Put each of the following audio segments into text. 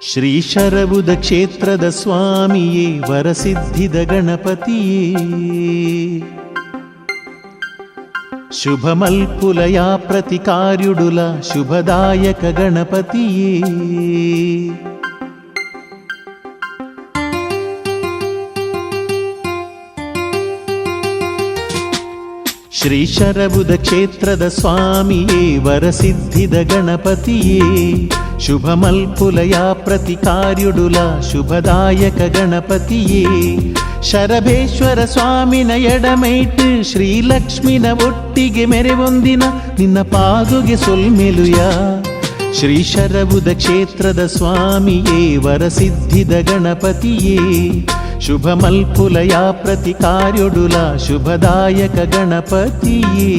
ಶ್ರೀ ಶರಬುದ ಕ್ಷೇತ್ರದ ಸ್ವಾಮಿಯೇ ವರಸಿದ್ಧಿದ ಗಣಪತಿಯೇ ಶುಭ ಮಲ್ಪುಲಯ ಪ್ರತಿಕಾರ್ಯುಡುಲ ಶುಭದಾಯಕ ಗಣಪತಿಯೇ ಶ್ರೀ ಶರಬುದ ಕ್ಷೇತ್ರದ ಸ್ವಾಮಿಯೇ ವರಸಿದ್ಧಿದ ಗಣಪತಿಯೇ ಶುಭ ಮಲ್ಪುಲಯ ಪ್ರತಿಕಾರ್ಯುಡುಲ ಶುಭದಾಯಕ ಗಣಪತಿಯೇ ಶರಭೇಶ್ವರ ಸ್ವಾಮಿನ ಎಡಮೈಟ್ ಶ್ರೀಲಕ್ಷ್ಮಿನ ಒಟ್ಟಿಗೆ ಮೆರೆವೊಂದಿನ ನಿನ್ನ ಪಾದುಗೆ ಸೊಲ್ಮೆಲುಯ ಶ್ರೀ ಶರಬುದ ಕ್ಷೇತ್ರದ ಸ್ವಾಮಿಯೇ ವರಸಿದ್ಧಿದ ಗಣಪತಿಯೇ ಶುಭ ಮಲ್ಪುಲಯ ಪ್ರತಿಕಾರ್ಯುಡುಲ ಶುಭದಾಯಕ ಗಣಪತಿಯೇ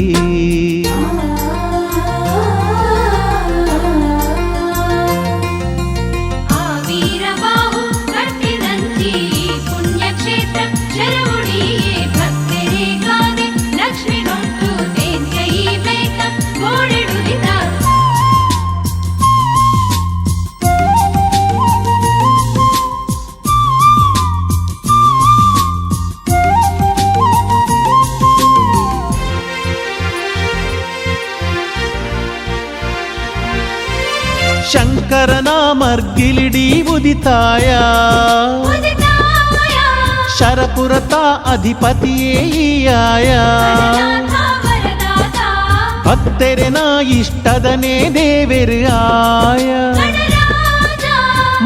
ಶಂಕರನ ಮರ್ಗಿಲಿಡಿ ಉದಿತಾಯ ಶರಪುರತ ಅಧಿಪತಿಯೇಯಾಯ ಭಕ್ತರೆನ ಇಷ್ಟದನೇ ದೇವೆರು ಆಯ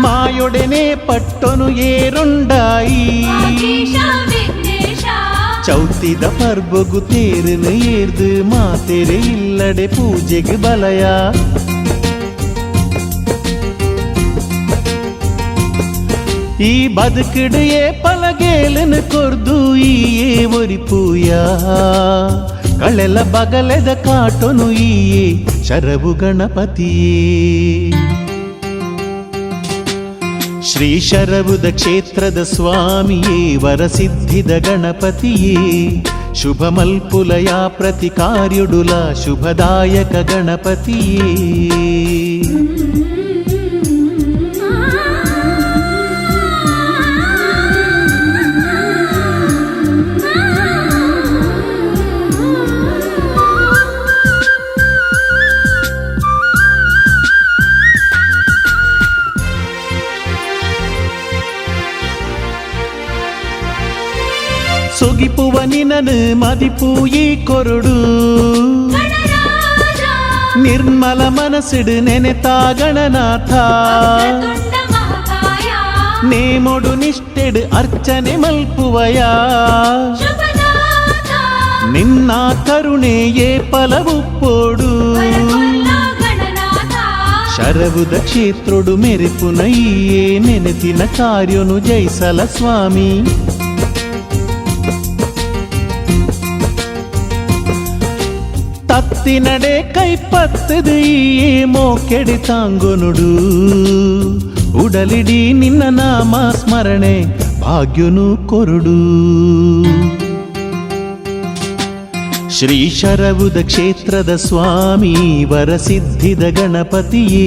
ಮಾಯೊಡನೆ ಪಟ್ಟೊನು ಏರುಂಡಾಯಿ ಚೌತಿದ ಪರ್ಬೊಗು ತೇರನು ಏರ್ದು ಮಾತೆರೆ ಇಲ್ಲಡೆ ಪೂಜೆಗೆ ಬಲಯ ಈ ಬದುಕಿಡು ಏ ಪಲಗೇಲನು ಕೊರ್ದು ಈಯೇ ಒರಿಪೂಯ ಕಳೆಲ ಬಗಲೆದ ಕಾಟೊನು ಈಯೇ ಶರವು ಗಣಪತಿಯೇ ಶ್ರೀ ಶರಬುದ ಕ್ಷೇತ್ರದ ಸ್ವಾಮಿಯೇ ವರಸಿದ್ಧಿದ ಗಣಪತಿಯೇ ಶುಭ ಮಲ್ಪುಲಯ ಪ್ರತಿಕಾರ್ಯುಡುಲ ಶುಭದಾಯಕ ಗಣಪತಿಯೇ ಸೊಗಿಪುವ ನಿನನು ಮದಿಪು ಈ ಕೊರಡು ನಿರ್ಮಲ ಮನಸ್ಸಿಡು ನೆನೆತಾ ಗಣನಾಥ ನೇಮೊಡು ನಿಷ್ಠೆಡು ಅರ್ಚನೆ ಮಲ್ಪುವಯ ನಿನ್ನ ಕರುಣೆಯೇ ಫಲವುಪ್ಪೋಡು ಶರಬುದ ಕ್ಷೇತ್ರೊಡು ಮೆರೆಪುನಯ್ಯೇ ನೆನೆತಿನ ಕಾರ್ಯನು ಜೈಸಲ ಸ್ವಾಮಿ ತತ್ತಿನಡೆ ಕೈಪತ್ತದು ಈಯೇ ಮೋಕೆಡಿ ತಾಂಗೊನುಡು ಉಡಲಿಡಿ ನಿನ್ನ ನಾಮ ಸ್ಮರಣೆ ಭಾಗ್ಯನು ಕೊರುಡು ಶ್ರೀ ಶರಬುದ ಕ್ಷೇತ್ರದ ಸ್ವಾಮಿ ವರಸಿದ್ಧಿದ ಗಣಪತಿಯೇ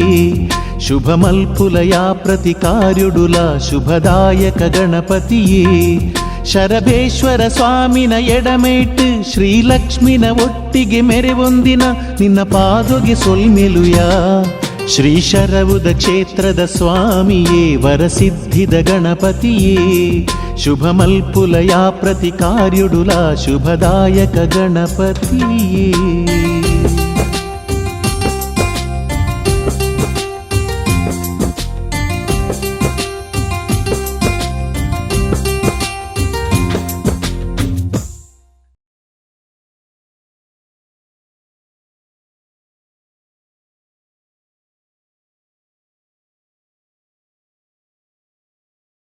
ಶುಭ ಮಲ್ಪುಲಯ ಪ್ರತಿಕಾರ್ಯುಡುಲ ಶುಭದಾಯಕ ಗಣಪತಿಯೇ ಶರಭೇಶ್ವರ ಸ್ವಾಮಿನ ಎಡಮೈಟ್ ಶ್ರೀಲಕ್ಷ್ಮಿನ ಒಟ್ಟಿಗೆ ಮೆರೆವೊಂದಿನ ನಿನ್ನ ಪಾದೊಗೆ ಸೊಲ್ಮೆಲುಯ ಶ್ರೀ ಶರಬುದ ಕ್ಷೇತ್ರದ ಸ್ವಾಮಿಯೇ ವರಸಿದ್ಧಿದ ಗಣಪತಿಯೇ ಶುಭ ಮಲ್ಪುಲಯ ಪ್ರತಿಕಾರ್ಯುಡುಲ ಶುಭದಾಯಕ ಗಣಪತಿಯೇ